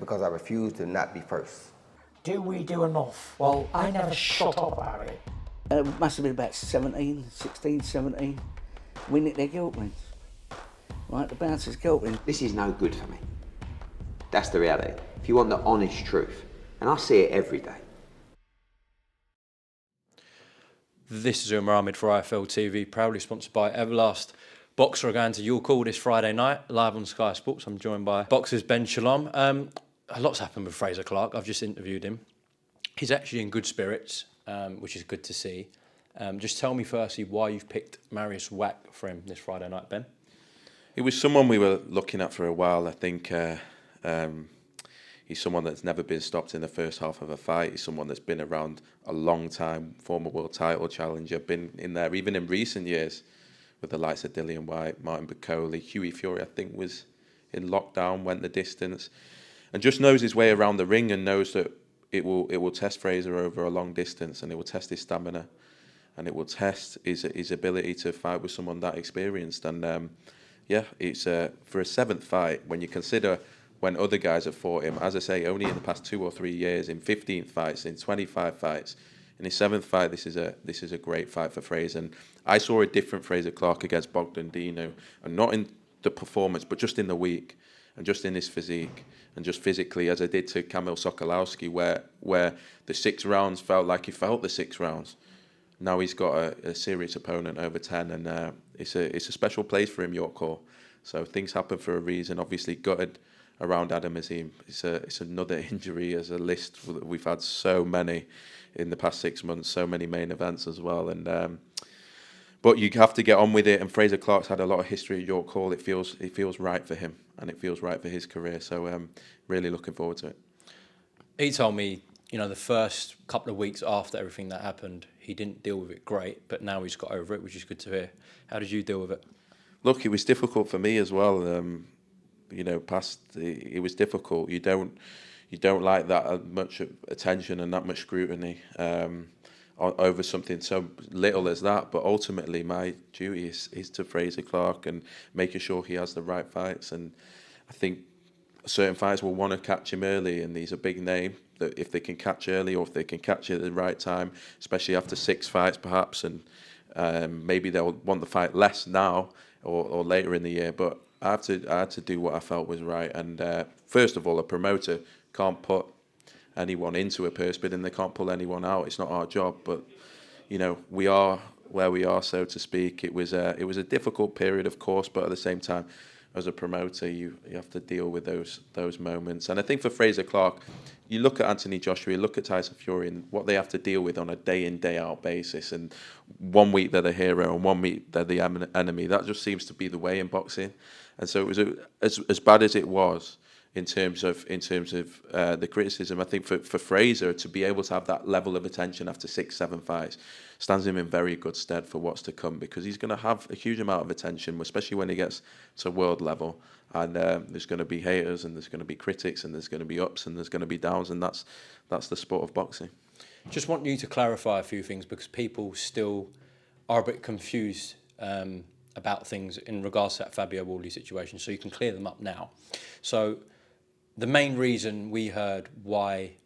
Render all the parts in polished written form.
because I refuse to not be first. Do we do enough? Well, I never shut up about it. It must have been about 16, 17. We nicked their guilt rings. Right, the bouncer's guilt ring. This is no good for me. That's the reality. If you want the honest truth, and I see it every day. This is Umar Ahmed for IFL TV, proudly sponsored by Everlast. Boxer are going to your call this Friday night, live on Sky Sports. I'm joined by Boxer's Ben Shalom. A lot's happened with Frazer Clarke. I've just interviewed him. He's actually in good spirits, which is good to see. Just tell me firstly why you've picked Mariusz Wach for him this Friday night, Ben. It was someone we were looking at for a while. I think he's someone that's never been stopped in the first half of a fight. He's someone that's been around a long time, former world title challenger, been in there even in recent years with the likes of Dillian Whyte, Martin Bakole, Hughie Fury, I think was in lockdown, went the distance, and just knows his way around the ring and knows that it will test Frazer over a long distance, and it will test his stamina, and it will test his ability to fight with someone that experienced. And it's for a seventh fight, when you consider when other guys have fought him, as I say, only in the past 2 or 3 years, in 15 fights, in 25 fights. In his seventh fight, this is a great fight for Frazer. And I saw a different Frazer Clarke against Bogdan Dino, and not in the performance, but just in the week, and just in his physique, and just physically, as I did to Kamil Sokolowski, where the 6 rounds felt like he felt the 6 rounds. Now he's got a serious opponent over 10, and it's a special place for him, York Hall. So things happen for a reason. Obviously gutted around Adam Azeez. It's another injury as a list. We've had so many in the past 6 months, so many main events as well. And but you have to get on with it. And Frazer Clarke's had a lot of history at York Hall. It feels right for him, and it feels right for his career. So really looking forward to it. He told me, the first couple of weeks after everything that happened, he didn't deal with it great, but now he's got over it, which is good to hear. How did you deal with it? Look, it was difficult for me as well. It was difficult. You don't like that much attention and that much scrutiny over something so little as that. But ultimately, my duty is to Frazer Clarke and making sure he has the right fights. And I think certain fighters will want to catch him early, and he's a big name. That if they can catch early, or if they can catch it at the right time, especially after 6 fights perhaps, and maybe they'll want the fight less now or later in the year. But I had to do what I felt was right. And first of all, a promoter can't put anyone into a purse bid, and they can't pull anyone out. It's not our job. But we are where we are, so to speak. It was a difficult period, of course, but at the same time, as a promoter, you have to deal with those moments. And I think for Frazer Clarke, you look at Anthony Joshua, you look at Tyson Fury, and what they have to deal with on a day in, day out basis. And 1 week they're the hero, and 1 week they're the enemy. That just seems to be the way in boxing. And so it was as bad as it was in terms of the criticism. I think for Frazer to be able to have that level of attention after 6, 7 fights stands him in very good stead for what's to come, because he's going to have a huge amount of attention, especially when he gets to world level. And there's going to be haters, and there's going to be critics, and there's going to be ups, and there's going to be downs, and that's the sport of boxing. Just want you to clarify a few things, because people still are a bit confused about things in regards to that Fabio Wardley situation, so you can clear them up now. So the main reason we heard why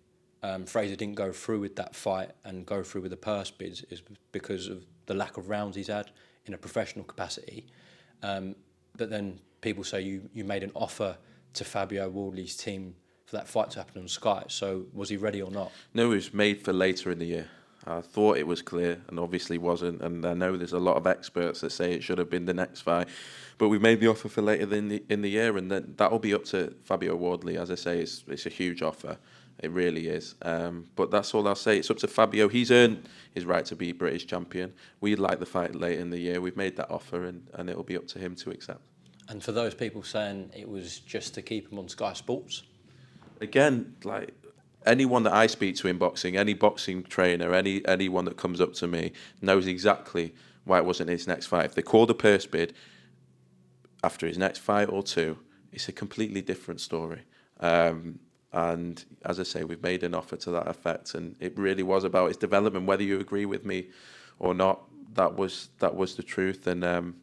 Frazer didn't go through with that fight and go through with the purse bids is because of the lack of rounds he's had in a professional capacity. But then people say you made an offer to Fabio Wardley's team for that fight to happen on Sky. So was he ready or not? No, it was made for later in the year. I thought it was clear, and obviously wasn't. And I know there's a lot of experts that say it should have been the next fight, but we made the offer for later in the year, and then that'll be up to Fabio Wardley. As I say, it's a huge offer. It really is. But that's all I'll say. It's up to Fabio. He's earned his right to be British champion. We'd like the fight late in the year. We've made that offer, and it'll be up to him to accept. And for those people saying it was just to keep him on Sky Sports? Again, like anyone that I speak to in boxing, any boxing trainer, anyone that comes up to me knows exactly why it wasn't his next fight. If they called a purse bid after his next fight or 2, it's a completely different story. And as I say, we've made an offer to that effect, and it really was about his development. Whether you agree with me or not, that was the truth. And I'm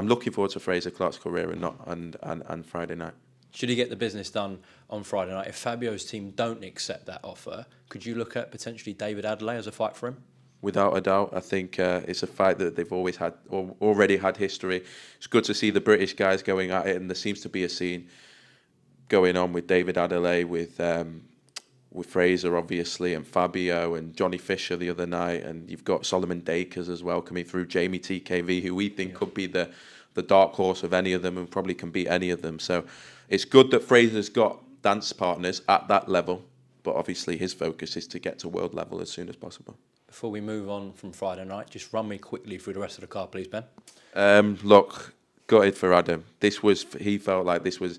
looking forward to Frazer Clarke's career and Friday night. should he get the business done on Friday night, if Fabio's team don't accept that offer, could you look at potentially David Adelaide as a fight for him? Without a doubt, I think it's a fight that they've always had, or already had history. It's good to see the British guys going at it, and there seems to be a scene going on with David Adelaide, with Frazer, obviously, and Fabio, and Johnny Fisher the other night, and you've got Solomon Dakers as well coming through, Jamie TKV, who we think could be the dark horse of any of them and probably can beat any of them. So it's good that Frazer's got dance partners at that level, but obviously his focus is to get to world level as soon as possible. Before we move on from Friday night, just run me quickly through the rest of the card, please, Ben. Look, gutted for Adam. He felt like this was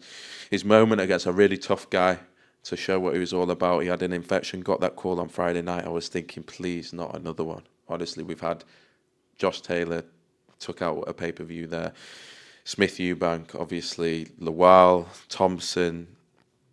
his moment against a really tough guy to show what he was all about. He had an infection, got that call on Friday night. I was thinking, please, not another one. Honestly, we've had Josh Taylor took out a pay-per-view there. Smith Eubank, obviously, Lawal, Thompson.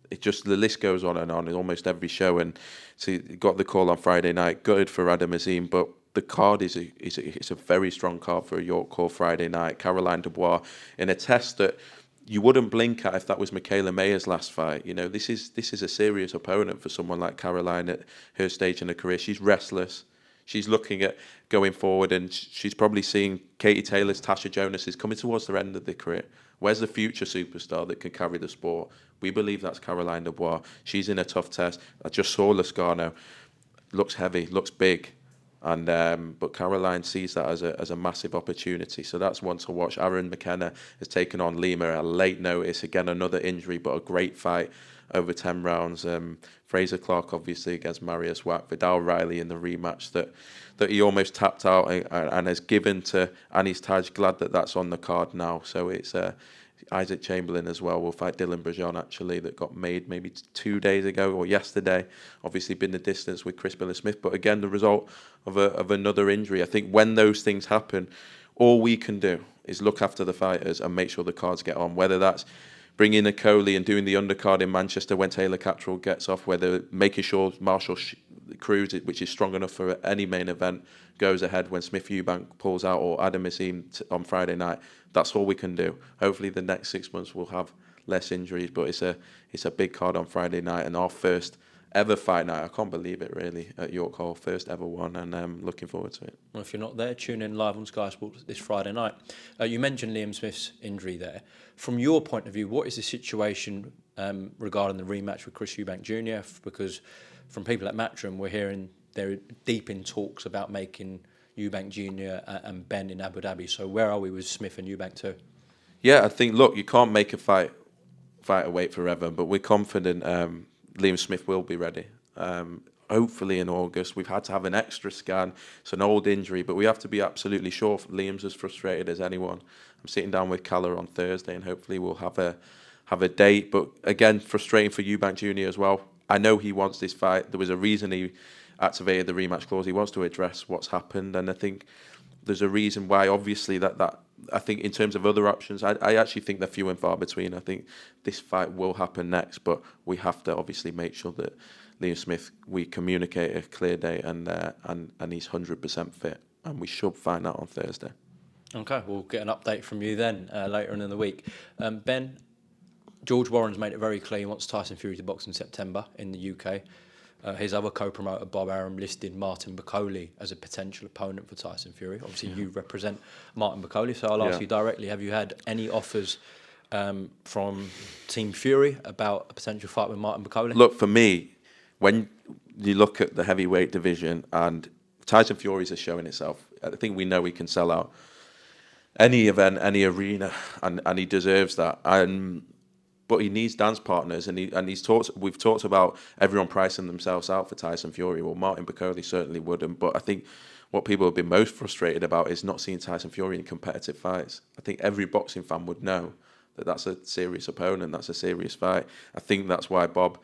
The list goes on in almost every show. And so he got the call on Friday night. Gutted for Adam Azeez, but the card is a very strong card for a York call Friday night. Caroline Dubois in a test that you wouldn't blink at if that was Michaela Mayer's last fight. You know, this is a serious opponent for someone like Caroline at her stage in her career. She's restless. She's looking at going forward, and she's probably seeing Katie Taylor's, Tasha Jonas's coming towards the end of their career. Where's the future superstar that can carry the sport? We believe that's Caroline Dubois. She's in a tough test. I just saw Lascano. Looks heavy, looks big. And but Caroline sees that as a massive opportunity, so that's one to watch. Aaron McKenna has taken on Lima at a late notice. Again, another injury, but a great fight over 10 rounds. Frazer Clarke, obviously, against Mariusz Wach. Vidal Riley in the rematch that he almost tapped out and has given to Anis Taj. Glad that that's on the card now. So it's Isaac Chamberlain as well will fight Dylan Brajon, actually, that got made maybe 2 days ago or yesterday. Obviously been the distance with Chris Billis-Smith, but again, the result of another injury. I think when those things happen, all we can do is look after the fighters and make sure the cards get on, whether that's bringing a Coley and doing the undercard in Manchester when Taylor Cattrall gets off, whether making sure Marshall Cruz, which is strong enough for any main event, goes ahead when Smith Eubank pulls out, or Adam Azeez on Friday night. That's all we can do. Hopefully the next 6 months we'll have less injuries, but it's a big card on Friday night, and our first ever fight night. I can't believe it, really, at York Hall, first ever one, and I'm looking forward to it. Well, if you're not there, tune in live on Sky Sports this Friday night. You mentioned Liam Smith's injury there. From your point of view, what is the situation regarding the rematch with Chris Eubank Jr.? Because from people at Matchroom, we're hearing they're deep in talks about making Eubank Jr. and Ben in Abu Dhabi. So where are we with Smith and Eubank too? Yeah, I think, look, you can't make a fighter wait forever, but we're confident Liam Smith will be ready. Hopefully in August. We've had to have an extra scan. It's an old injury, but we have to be absolutely sure. Liam's as frustrated as anyone. I'm sitting down with Calla on Thursday, and hopefully we'll have a date. But again, frustrating for Eubank Jr. as well. I know he wants this fight. There was a reason he activated the rematch clause. He wants to address what's happened, and I think there's a reason why. Obviously, that I think in terms of other options, I actually think they're few and far between. I think this fight will happen next, but we have to obviously make sure that Liam Smith, we communicate a clear date, and he's 100% fit, and we should find out on Thursday. Okay, we'll get an update from you then later in the week. Ben, George Warren's made it very clear he wants Tyson Fury to box in September in the UK. His other co-promoter, Bob Arum, listed Martin Bakole as a potential opponent for Tyson Fury. Obviously, you represent Martin Bakole, so I'll ask you directly, have you had any offers from Team Fury about a potential fight with Martin Bakole? Look, for me, when you look at the heavyweight division, and Tyson Fury's is showing itself, I think we know he can sell out any event, any arena, and he deserves that. But he needs dance partners, and we've talked about everyone pricing themselves out for Tyson Fury. Well, Martin Bakole certainly wouldn't, but I think what people have been most frustrated about is not seeing Tyson Fury in competitive fights. I think every boxing fan would know that that's a serious opponent, that's a serious fight. I think that's why Bob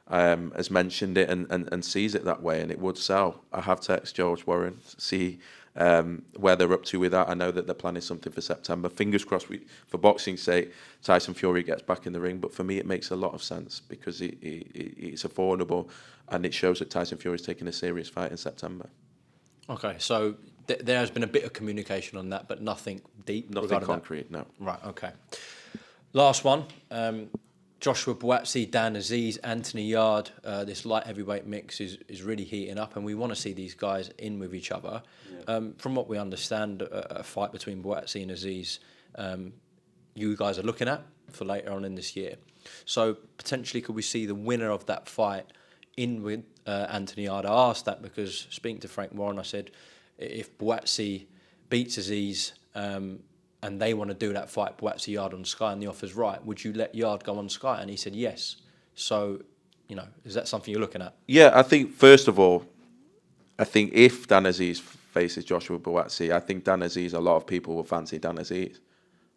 has mentioned it and sees it that way, and it would sell. I have texted George Warren, see where they're up to with that. I know that they're planning something for September. Fingers crossed, for boxing's sake, Tyson Fury gets back in the ring. But for me, it makes a lot of sense because it's affordable, and it shows that Tyson Fury is taking a serious fight in September. Okay, so there has been a bit of communication on that, but nothing deep. Nothing concrete, no. Right, okay. Last one. Joshua Buatsi, Dan Azeez, Anthony Yarde, this light heavyweight mix is really heating up, and we want to see these guys in with each other. From what we understand, a fight between Buatsi and Azeez, you guys are looking at for later on in this year. So potentially could we see the winner of that fight in with Anthony Yarde? I asked that because speaking to Frank Warren, I said, if Buatsi beats Azeez and they want to do that fight, Buatsi Yarde on Sky, and the offer's right, would you let Yarde go on Sky? And he said yes. So, is that something you're looking at? Yeah, I think, first of all, if Dan Azeez faces Joshua Buatsi, I think Dan Azeez, a lot of people will fancy Dan Azeez.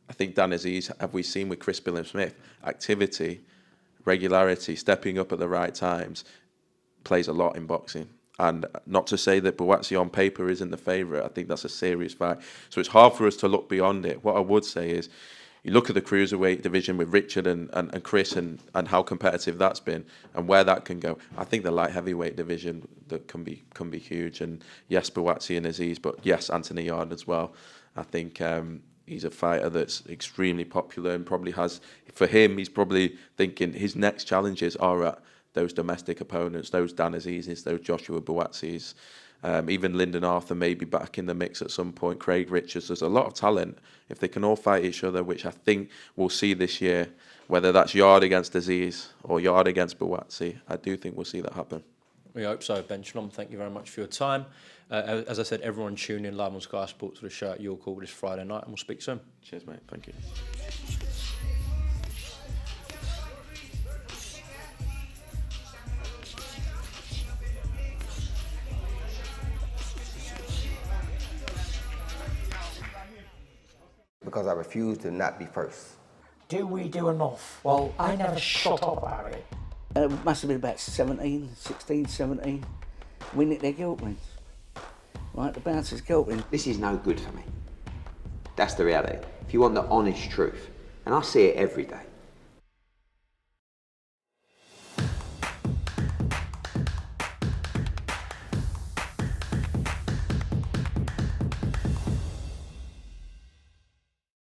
I think Dan Azeez, have we seen with Chris Billam-Smith, activity, regularity, stepping up at the right times, plays a lot in boxing. And not to say that Buatsi on paper isn't the favourite, I think that's a serious fight. So it's hard for us to look beyond it. What I would say is, you look at the cruiserweight division with Richard and Chris and how competitive that's been and where that can go. I think the light heavyweight division that can be huge. And yes, Buatsi and Azeez, but yes, Anthony Yarde as well. I think he's a fighter that's extremely popular and probably has, for him, he's probably thinking his next challenges are at those domestic opponents, those Dan Azeez's, those Joshua Buatsis, even Lyndon Arthur may be back in the mix at some point, Craig Richards. There's a lot of talent. If they can all fight each other, which I think we'll see this year, whether that's Yarde against Azeez or Yarde against Buatsi, I do think we'll see that happen. We hope so, Ben. Shalom, thank you very much for your time. As I said, everyone tune in live on Sky Sports for the show at Your Call this Friday night, and we'll speak soon. Cheers, mate. Thank you. Because I refuse to not be first. Do we do enough? Well, I never shut up about it. It must have been about 16, 17. We nicked their guilt rings. Right, the bouncer's guilt ring. This is no good for me. That's the reality. If you want the honest truth, and I see it every day,